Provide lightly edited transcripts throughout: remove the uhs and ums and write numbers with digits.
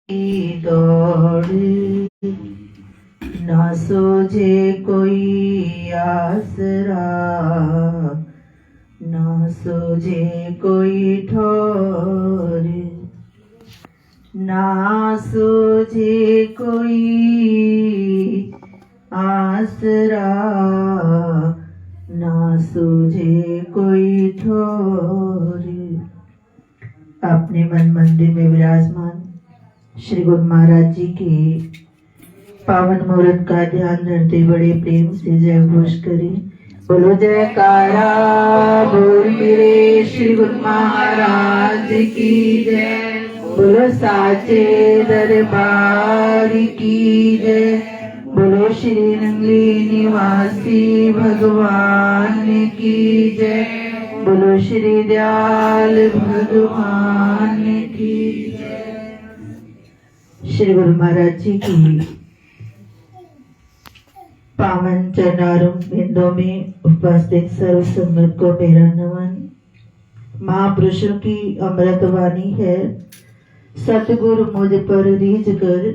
की दौड़ ना सूझे कोई आसरा, ना सूझे कोई ठोर, ना सूझे कोई आसरा, ना सूझे कोई ठोर। अपने मन मंदिर में विराजमान श्री गुरु महाराज जी के पावन मुहूर्त का ध्यान धरते बड़े प्रेम से जय घोष करें। बोलो जयकारा बोल मेरे श्री गुरु महाराज की जय। बोलो साचे दरबार की जय। बोलो श्री नंगली निवासी भगवान की जय। बोलो श्री दयाल भगवान की जय। श्री गुरु महाराज जी की पावन चरणारों बिंदों में उपस्थित सर्व संगत को मेरा नमन। महापुरुषों की अमृत वाणी है, सतगुरु मुझ पर रीझ कर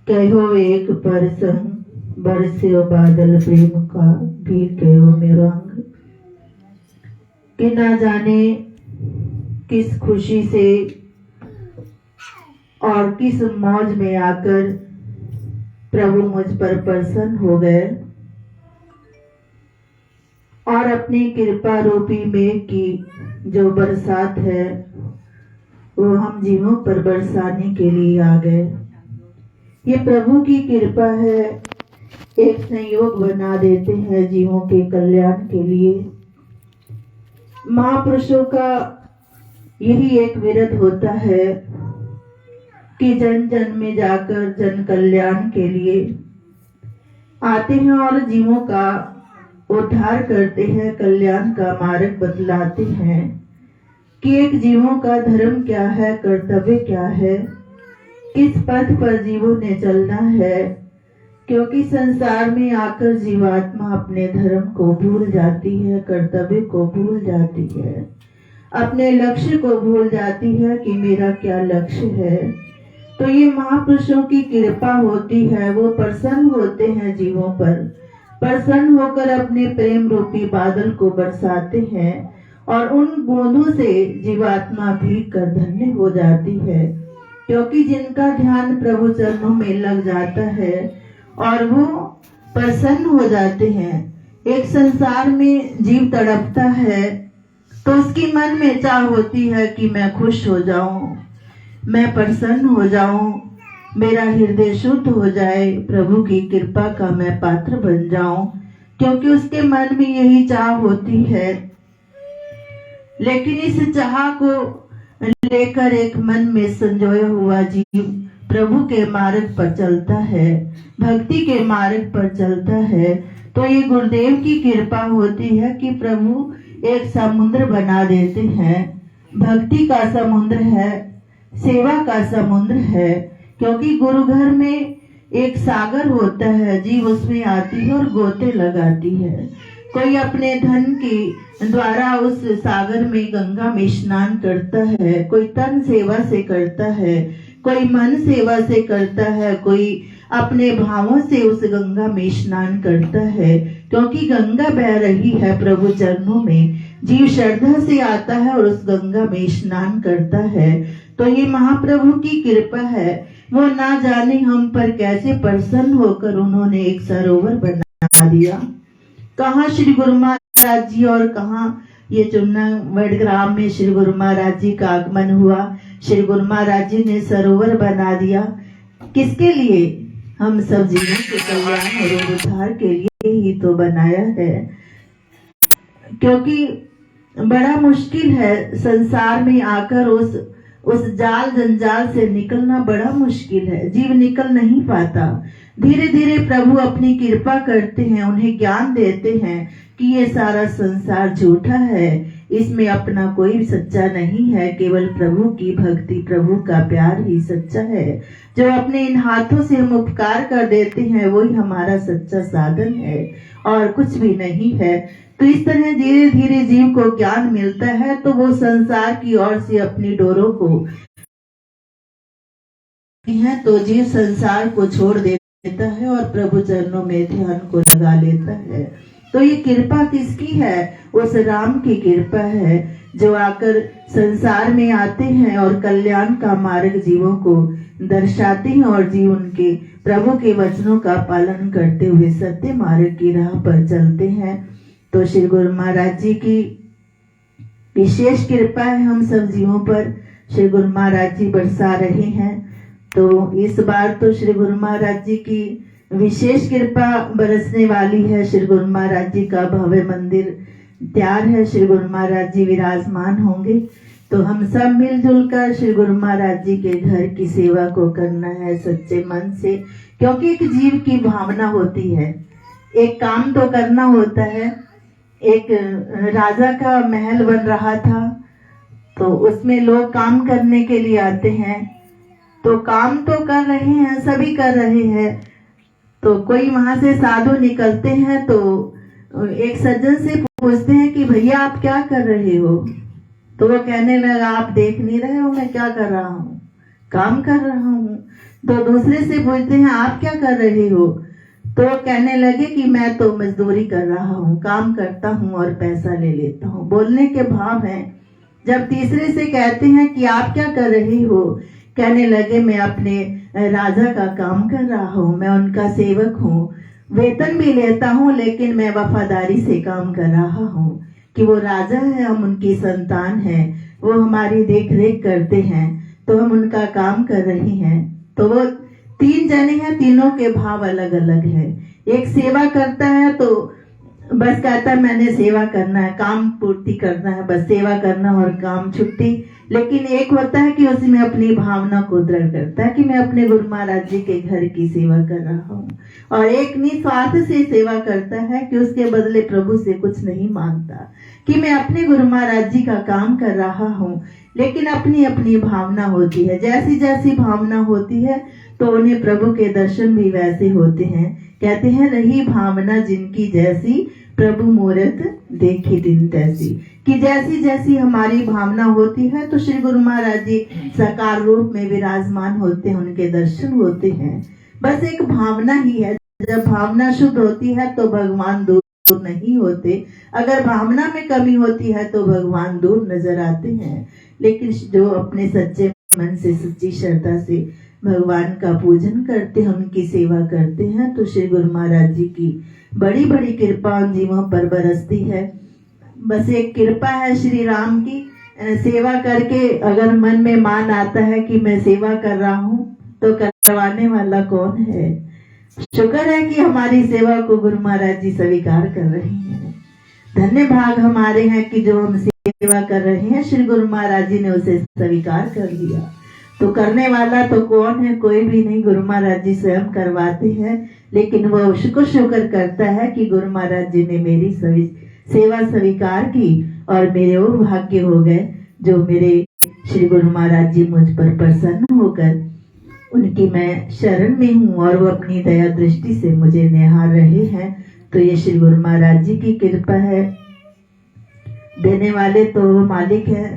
कहो एक परसंग, बरसे बादल प्रेम का भी कहो मेरा अंग। कि ना जाने किस खुशी से और किस मौज में आकर प्रभु मुझ पर प्रसन्न हो गए और अपनी कृपा रूपी मेघ की जो बरसात है वो हम जीवों पर बरसाने के लिए आ गए। ये प्रभु की कृपा है, एक संयोग बना देते हैं जीवों के कल्याण के लिए। महापुरुषों का यही एक विरत होता है कि जन जन में जाकर जन कल्याण के लिए आते हैं और जीवों का उद्धार करते हैं, कल्याण का मार्ग बतलाते हैं कि एक जीवों का धर्म क्या है, कर्तव्य क्या है, किस पथ पर जीवों ने चलना है। क्योंकि संसार में आकर जीवात्मा अपने धर्म को भूल जाती है, कर्तव्य को भूल जाती है, अपने लक्ष्य को भूल जाती है कि मेरा क्या लक्ष्य है। तो ये महापुरुषों की कृपा होती है, वो प्रसन्न होते हैं जीवों पर, प्रसन्न होकर अपने प्रेम रूपी बादल को बरसाते हैं और उन बूंदों से जीवात्मा भीग कर धन्य हो जाती है। क्योंकि जिनका ध्यान प्रभु चरणों में लग जाता है और वो प्रसन्न हो जाते हैं। एक संसार में जीव तड़पता है तो उसकी मन में चाह होती है कि मैं खुश हो जाऊं, मैं प्रसन्न हो जाऊं, मेरा हृदय शुद्ध हो जाए, प्रभु की कृपा का मैं पात्र बन जाऊं। क्योंकि उसके मन में यही चाह होती है। लेकिन इस चाह को लेकर एक मन में संजोया हुआ जीव प्रभु के मार्ग पर चलता है, भक्ति के मार्ग पर चलता है, तो ये गुरुदेव की कृपा होती है कि प्रभु एक समुद्र बना देते हैं। भक्ति का समुद्र है, सेवा का समुद्र है। क्योंकि गुरु घर में एक सागर होता है, जीव उसमें आती है और गोते लगाती है। कोई अपने धन के द्वारा उस सागर में गंगा में स्नान करता है, कोई तन सेवा से करता है, कोई मन सेवा से करता है, कोई अपने भावों से उस गंगा में स्नान करता है। क्योंकि गंगा बह रही है प्रभु चरणों में, जीव श्रद्धा से आता है और उस गंगा में स्नान करता है। तो ये महाप्रभु की कृपा है, वो ना जाने हम पर कैसे प्रसन्न होकर उन्होंने एक सरोवर बना दिया। कहाँ श्री गुरु महाराज जी और कहाँ ये चुन्ना वडग्राम में श्री गुरु महाराज जी का आगमन हुआ। श्री गुरु महाराज जी ने सरोवर बना दिया, किसके लिए? हम सब जीवों के कल्याण और उद्धार के लिए ही तो बनाया है। क्योंकि बड़ा मुश्किल है संसार में आकर उस जाल जंजाल से निकलना, बड़ा मुश्किल है, जीव निकल नहीं पाता। धीरे धीरे प्रभु अपनी कृपा करते हैं, उन्हें ज्ञान देते हैं कि ये सारा संसार झूठा है, इसमें अपना कोई सच्चा नहीं है, केवल प्रभु की भक्ति, प्रभु का प्यार ही सच्चा है। जो अपने इन हाथों से हम उपकार कर देते हैं वही हमारा सच्चा साधन है और कुछ भी नहीं है। तो इस तरह धीरे धीरे जीव को ज्ञान मिलता है तो वो संसार की ओर से अपनी डोरों को हैं तो जीव संसार को छोड़ देता है और प्रभु चरणों में ध्यान को लगा लेता है। तो ये कृपा किसकी है? उस राम की कृपा है जो आकर संसार में आते हैं और कल्याण का मार्ग जीवों को दर्शाते हैं और जीवन के प्रभु के वचनों का पालन करते हुए सत्य मार्ग की राह पर चलते हैं। तो श्री गुरु महाराज जी की विशेष कृपा है हम सब जीवों पर। श्री गुरु महाराज जी बरसा रहे हैं। तो इस बार तो श्री गुरु महाराज जी की विशेष कृपा बरसने वाली है। श्री गुरु महाराज जी का भव्य मंदिर तैयार है, श्री गुरु महाराज जी विराजमान होंगे। तो हम सब मिलजुल कर श्री गुरु महाराज जी के घर की सेवा को करना है सच्चे मन से, क्योंकि एक जीव की भावना होती है, एक काम तो करना होता है। एक राजा का महल बन रहा था, तो उसमें लोग काम करने के लिए आते हैं। तो काम तो कर रहे हैं, सभी कर रहे हैं। तो कोई वहां से साधु निकलते हैं तो एक सज्जन से पूछते हैं कि भैया आप क्या कर रहे हो? तो वो कहने लगा आप देख नहीं रहे हो मैं क्या कर रहा हूँ? काम कर रहा हूँ। तो दूसरे से पूछते हैं आप क्या कर रहे हो? तो वो कहने लगे कि मैं तो मजदूरी कर रहा हूँ, काम करता हूँ और पैसा ले लेता हूँ। बोलने के भाव हैं। जब तीसरे से कहते हैं कि आप क्या कर रहे हो? कहने लगे मैं अपने राजा का काम कर रहा हूँ, मैं उनका सेवक हूँ, वेतन भी लेता हूँ, लेकिन मैं वफादारी से काम कर रहा हूँ कि वो राजा है, हम उनकी संतान हैं, वो हमारी देख रेख करते हैं, तो हम उनका काम कर रहे हैं। तो वो तीन जने हैं, तीनों के भाव अलग अलग है। एक सेवा करता है तो बस कहता है मैंने सेवा करना है, काम पूर्ति करना है, बस सेवा करना और काम छुट्टी। लेकिन एक होता है कि उसमें अपनी भावना को दृढ़ करता है कि मैं अपने गुरु महाराज जी के घर की सेवा कर रहा हूँ। और एक निस्वार्थ से सेवा करता है कि उसके बदले प्रभु से कुछ नहीं मांगता, कि मैं अपने गुरु महाराज जी का काम कर रहा हूँ। लेकिन अपनी अपनी भावना होती है, जैसी जैसी भावना होती है तो उन्हें प्रभु के दर्शन भी वैसे होते हैं। कहते हैं रही भावना जिनकी जैसी, प्रभु मूरत देखी दिन तैसी, कि जैसी जैसी हमारी भावना होती है तो श्री गुरु महाराज जी साकार रूप में विराजमान होते हैं, उनके दर्शन होते हैं। बस एक भावना ही है। जब भावना शुद्ध होती है तो भगवान दूर नहीं होते, अगर भावना में कमी होती है तो भगवान दूर नजर आते हैं। लेकिन जो अपने सच्चे मन से सच्ची श्रद्धा से भगवान का पूजन करते हैं, उनकी सेवा करते हैं, तो श्री गुरु महाराज जी की बड़ी बड़ी कृपा उन जीवों पर बरसती है। बस एक कृपा है श्री राम की, सेवा करके अगर मन में मान आता है कि मैं सेवा कर रहा हूँ तो करवाने वाला कौन है? शुक्र है कि हमारी सेवा को गुरु महाराज जी स्वीकार कर रहे हैं। धन्य भाग हमारे हैं कि जो हम सेवा कर रहे हैं श्री गुरु महाराज जी ने उसे स्वीकार कर लिया। तो करने वाला तो कौन है? कोई भी नहीं, गुरु महाराज जी स्वयं करवाते हैं। लेकिन वो शुक्र करता है कि गुरु महाराज जी ने मेरी सेवा स्वीकार की और मेरे और भाग्य हो गए जो मेरे श्री गुरु महाराज जी मुझ पर प्रसन्न होकर उनकी मैं शरण में हूँ और वो अपनी दया दृष्टि से मुझे निहार रहे हैं। तो ये श्री गुरु महाराज जी की कृपा है। देने वाले तो वो मालिक है,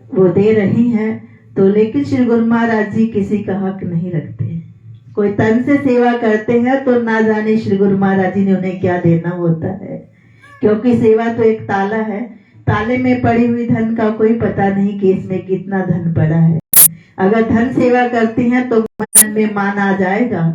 वो दे रहे हैं। तो लेकिन श्री गुरु महाराज जी किसी का हक नहीं रखते। कोई तन से सेवा करते हैं तो ना जाने श्री गुरु महाराज जी ने उन्हें क्या देना होता है, क्योंकि सेवा तो एक ताला है, ताले में पड़ी हुई धन का कोई पता नहीं कि इसमें कितना धन पड़ा है। अगर धन सेवा करते हैं तो मन में मान आ जाएगा,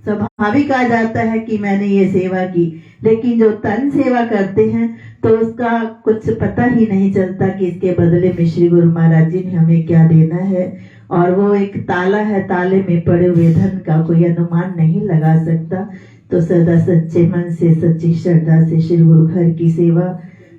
स्वाभाविक आ जाता है कि मैंने ये सेवा की। लेकिन जो तन सेवा करते हैं तो उसका कुछ पता ही नहीं चलता कि इसके बदले में श्री गुरु महाराज जी ने हमें क्या देना है। और वो एक ताला है, ताले में पड़े हुए धन का कोई अनुमान नहीं लगा सकता। तो सदा सच्चे मन से सच्ची श्रद्धा से श्री गुरु घर की सेवा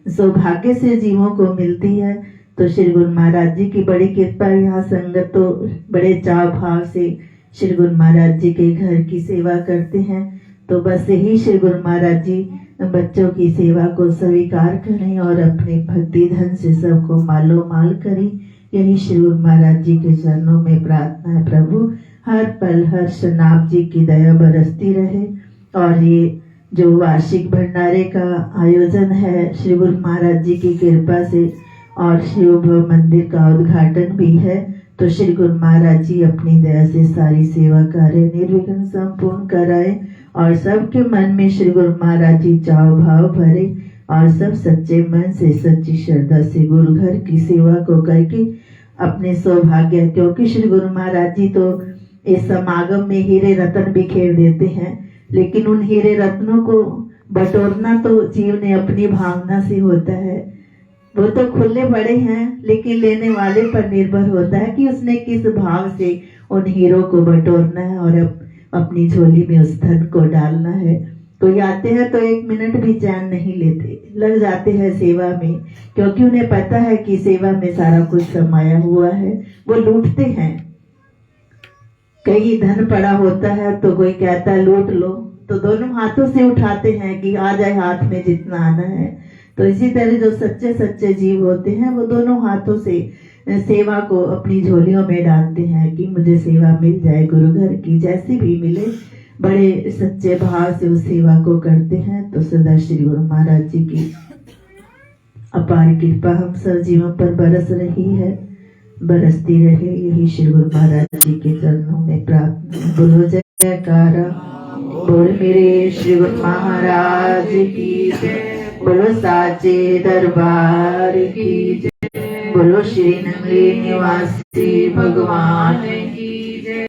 सौभाग्य से जीवों को मिलती है। तो श्री गुरु महाराज जी की बड़ी कृपा, यहाँ संगत तो बड़े चाव भाव से श्री गुरु महाराज जी के घर की सेवा करते हैं। तो बस यही श्री गुरु महाराज जी बच्चों की सेवा को स्वीकार करें और अपने भक्ति धन से सबको मालो माल करें। यही श्री गुरु महाराज जी के चरणों में प्रार्थना है। प्रभु हर पल हर शनाब जी की दया बरसती रहे। और ये जो वार्षिक भंडारे का आयोजन है श्री गुरु महाराज जी की कृपा से और शिव मंदिर का उद्घाटन भी है, तो श्री गुरु महाराज जी अपनी दया से सारी सेवा कार्य निर्विघ्न संपूर्ण कराए और सबके मन में श्री गुरु महाराज जी चाव भाव भरे और सब सच्चे मन से सच्ची श्रद्धा से गुरु घर की सेवा को करके अपने सौभाग्य, क्योंकि श्री गुरु महाराज जी तो इस समागम में हीरे रत्न बिखेर देते हैं, लेकिन उन हीरे रत्नों को बटोरना तो जीव ने अपनी भावना से होता है। वो तो खुले बड़े हैं, लेकिन लेने वाले पर निर्भर होता है कि उसने किस भाव से उन हीरों को बटोरना है और अपनी झोली में उस धन को डालना है। कोई आते हैं तो 1 मिनट भी चैन नहीं लेते, लग जाते हैं सेवा में, क्योंकि उन्हें पता है कि सेवा में सारा कुछ समाया हुआ है। वो लूटते हैं, कहीं धन पड़ा होता है तो कोई कहता है लूट लो, तो दोनों हाथों से उठाते हैं कि आ जाए हाथ में जितना आना है। तो इसी तरह जो सच्चे सच्चे जीव होते हैं वो दोनों हाथों से सेवा को अपनी झोलियों में डालते हैं कि मुझे सेवा मिल जाए, गुरु घर की जैसी भी मिले, बड़े सच्चे भाव से उस सेवा को करते हैं। तो सदा श्री गुरु महाराज जी की अपार कृपा हम सब जीवों पर बरस रही है, बरसती रहे, यही श्री गुरु महाराज जी के चरणों में प्रार्थना। बोलो जयकारा, बोल मेरे श्री गुरु महाराज की जय, बोलो साचे दरबार की जय, बोलो श्री नगरी निवासी भगवान